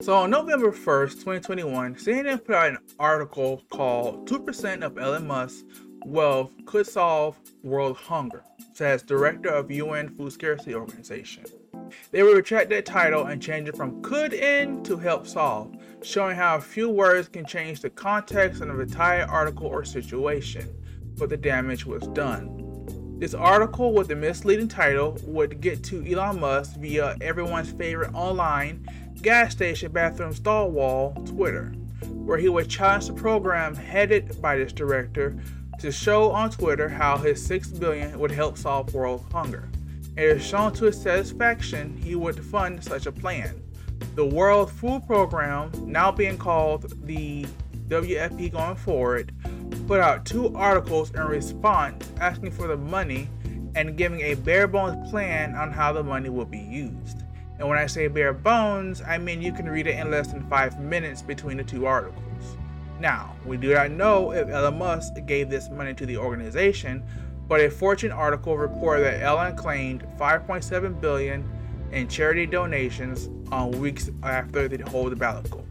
So on November 1st, 2021, CNN put out an article called 2% of Elon Musk's wealth could solve world hunger, says director of UN Food Scarcity Organization. They will retract that title and change it from could end to help solve, showing how a few words can change the context of an entire article or situation, but the damage was done. This article with the misleading title would get to Elon Musk via everyone's favorite online gas station bathroom stall wall, Twitter, where he would challenge the program headed by this director to show on Twitter how his $6 billion would help solve world hunger. And if shown to his satisfaction, he would fund such a plan. The World Food Program, now being called the WFP going forward, put out 2 articles in response asking for the money and giving a bare bones plan on how the money will be used. And when I say bare bones, I mean you can read it in less than 5 minutes between the 2 articles. Now, we do not know if Elon Musk gave this money to the organization, but a Fortune article reported that Elon claimed $5.7 billion in charity donations on weeks after the whole debacle.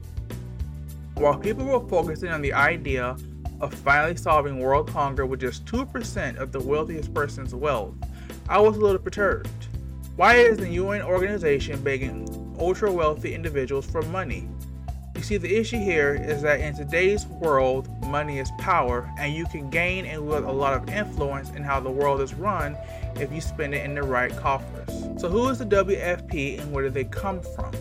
While people were focusing on the idea of finally solving world hunger with just 2% of the wealthiest person's wealth, I was a little perturbed. Why is the UN organization begging ultra-wealthy individuals for money? You see, the issue here is that in today's world, money is power, and you can gain and wield a lot of influence in how the world is run if you spend it in the right coffers. So who is the WFP and where did they come from?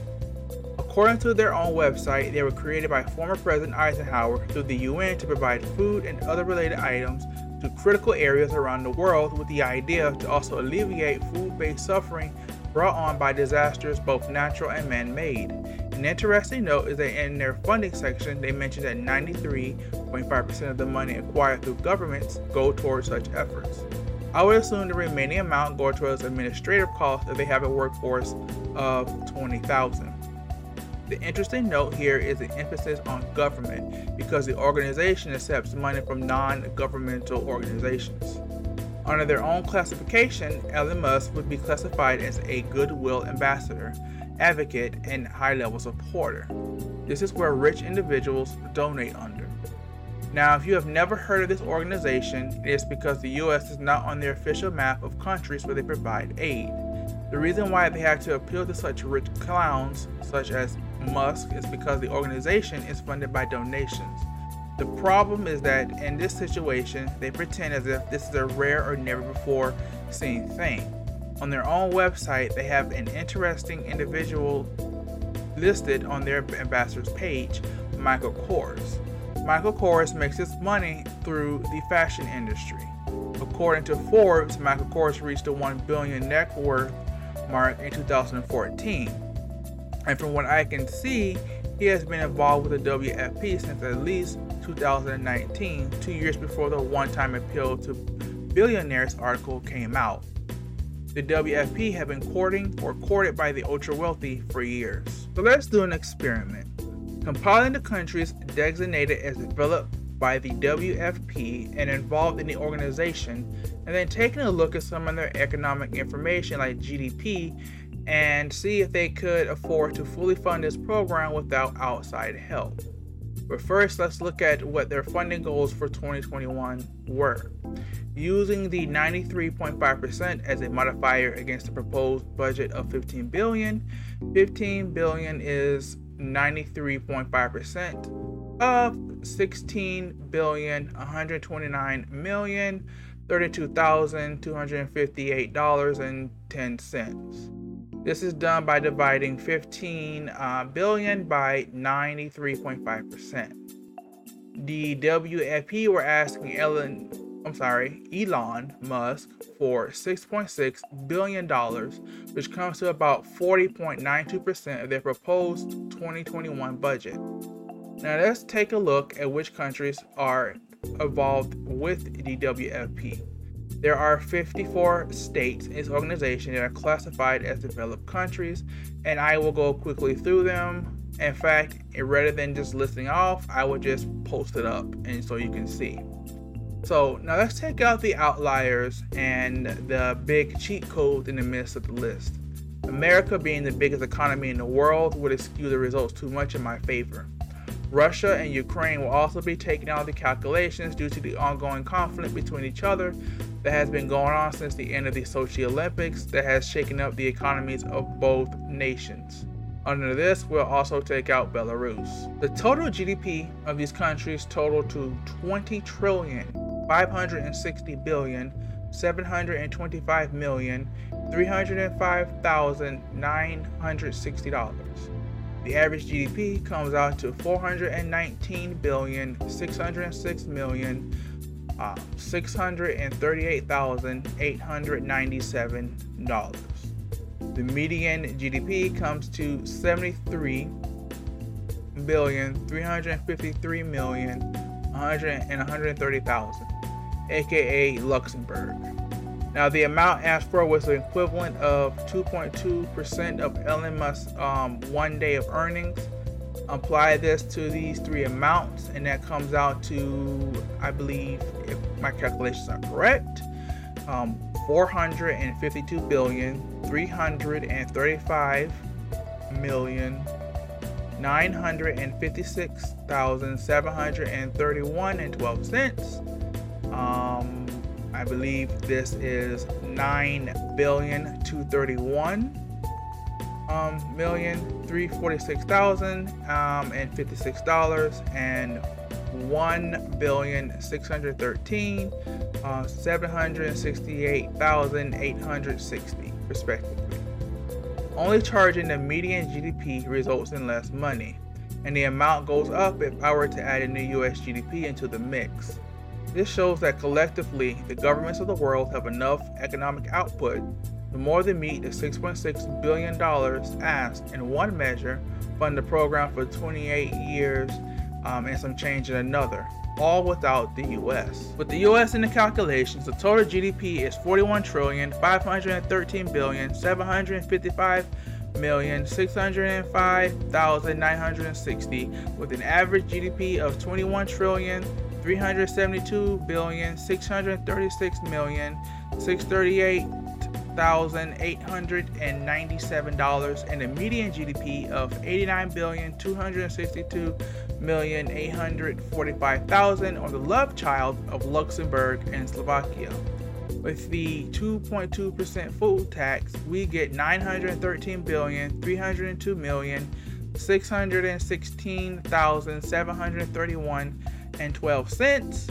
According to their own website, they were created by former President Eisenhower through the UN to provide food and other related items to critical areas around the world, with the idea to also alleviate food-based suffering brought on by disasters, both natural and man-made. An interesting note is that in their funding section, they mentioned that 93.5% of the money acquired through governments go towards such efforts. I would assume the remaining amount go towards administrative costs if they have a workforce of 20,000. The interesting note here is the emphasis on government, because the organization accepts money from non-governmental organizations. Under their own classification, Elon Musk would be classified as a goodwill ambassador, advocate, and high-level supporter. This is where rich individuals donate under. Now, if you have never heard of this organization, it is because the US is not on their official map of countries where they provide aid. The reason why they have to appeal to such rich clowns, such as Musk, is because the organization is funded by donations. The problem is that in this situation, they pretend as if this is a rare or never before seen thing. On their own website, they have an interesting individual listed on their ambassador's page, Michael Kors. Michael Kors makes his money through the fashion industry. According to Forbes, Michael Kors reached the $1 billion net worth mark in 2014. And from what I can see, he has been involved with the WFP since at least 2019, 2 years before the one-time appeal to billionaires article came out. The WFP have been courted by the ultra-wealthy for years. So let's do an experiment. Compiling the countries designated as developed by the WFP and involved in the organization, and then taking a look at some of their economic information like GDP and see if they could afford to fully fund this program without outside help. But first, let's look at what their funding goals for 2021 were. Using the 93.5% as a modifier against the proposed budget of $15 billion, $15 billion is 93.5% of $16,129,032,258.10. This is done by dividing 15 billion by 93.5%. The WFP were asking Elon Musk for $6.6 billion, which comes to about 40.92% of their proposed 2021 budget. Now let's take a look at which countries are involved with the WFP. There are 54 states in this organization that are classified as developed countries, and I will go quickly through them. In fact, rather than just listing off, I will just post it up and so you can see. So now let's take out the outliers and the big cheat codes in the midst of the list. America, being the biggest economy in the world, would skew the results too much in my favor. Russia and Ukraine will also be taken out of the calculations due to the ongoing conflict between each other that has been going on since the end of the Sochi Olympics that has shaken up the economies of both nations. Under this, we'll also take out Belarus. The total GDP of these countries total to $20,560,725,305,960. The average GDP comes out to $419,606,638,897. The median GDP comes to $73,353,130,000, aka Luxembourg. Now, the amount asked for was the equivalent of 2.2% of Elon Musk's 1 day of earnings. Apply this to these three amounts, and that comes out to, I believe, if my calculations are correct, $453,335,956,731.12. I believe this is $9,231,346,056 and $1,613,768,860 respectively. Only charging the median GDP results in less money, and the amount goes up if I were to add in the US GDP into the mix. This shows that collectively, the governments of the world have enough economic output to more than meet the $6.6 billion asked in one measure, fund the program for 28 years and some change in another, all without the US. With the US in the calculations, the total GDP is $41,513,755,605,960, with an average GDP of $21,372,636,638,897 and a median GDP of $89,262,845,000, or the love child of Luxembourg and Slovakia. With the 2.2% food tax, we get $913,302,616,731.12,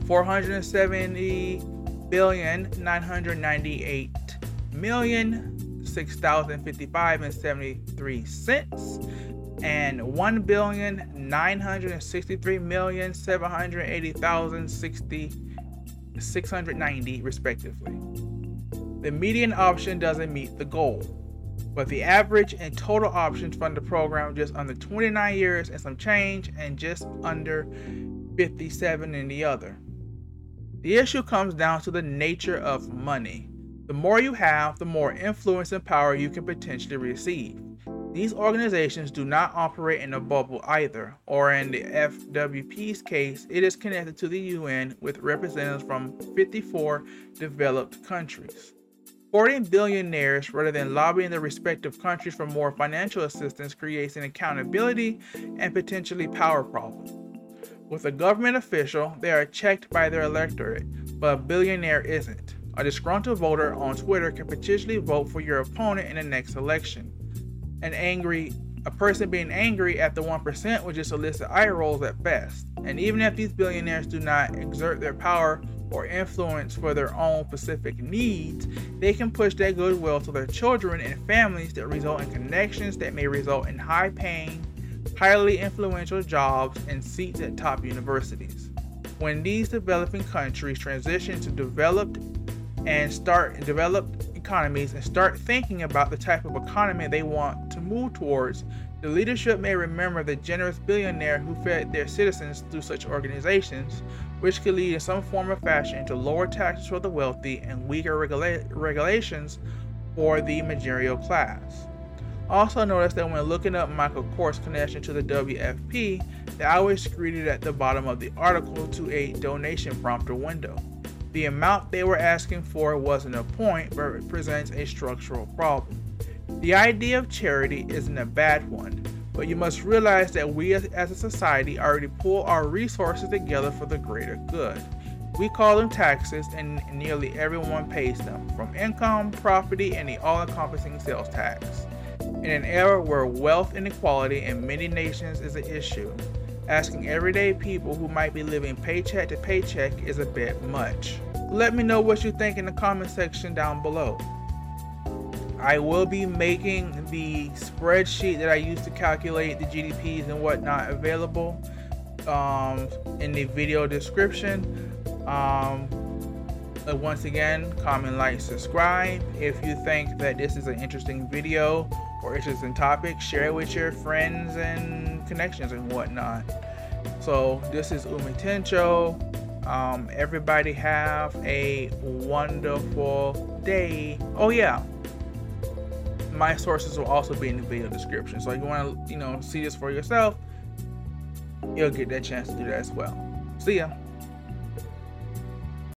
$470,998,006,055.73, and $1,963,780,690 respectively. The median option doesn't meet the goal, but the average and total options fund the program just under 29 years and some change, and just under 57 in the other. The issue comes down to the nature of money. The more you have, the more influence and power you can potentially receive. These organizations do not operate in a bubble either, or in the FWP's case, it is connected to the UN with representatives from 54 developed countries. Supporting billionaires rather than lobbying the respective countries for more financial assistance creates an accountability and potentially power problem. With a government official, they are checked by their electorate, but a billionaire isn't. A disgruntled voter on Twitter can potentially vote for your opponent in the next election. A person being angry at the 1% would just elicit eye rolls at best. And even if these billionaires do not exert their power or influence for their own specific needs, they can push their goodwill to their children and families that result in connections that may result in high-paying, highly influential jobs and seats at top universities. When these developing countries transition to developed economies and start thinking about the type of economy they want to move towards, the leadership may remember the generous billionaire who fed their citizens through such organizations, which could lead in some form or fashion to lower taxes for the wealthy and weaker regulations for the managerial class. Also notice that when looking up Michael Kort's connection to the WFP, they always greeted at the bottom of the article to a donation prompter window. The amount they were asking for wasn't a point, but represents a structural problem. The idea of charity isn't a bad one, but you must realize that we as a society already pull our resources together for the greater good. We call them taxes, and nearly everyone pays them, from income, property, and the all-encompassing sales tax. In an era where wealth inequality in many nations is an issue, asking everyday people who might be living paycheck to paycheck is a bit much. Let me know what you think in the comment section down below. I will be making the spreadsheet that I use to calculate the GDPs and whatnot available in the video description. Once again, comment, like, subscribe. If you think that this is an interesting video or interesting topic, share it with your friends and connections and whatnot. So this is Umitencho. Everybody have a wonderful day. Oh yeah, my sources will also be in the video description. So if you want to, see this for yourself, you'll get that chance to do that as well. See ya.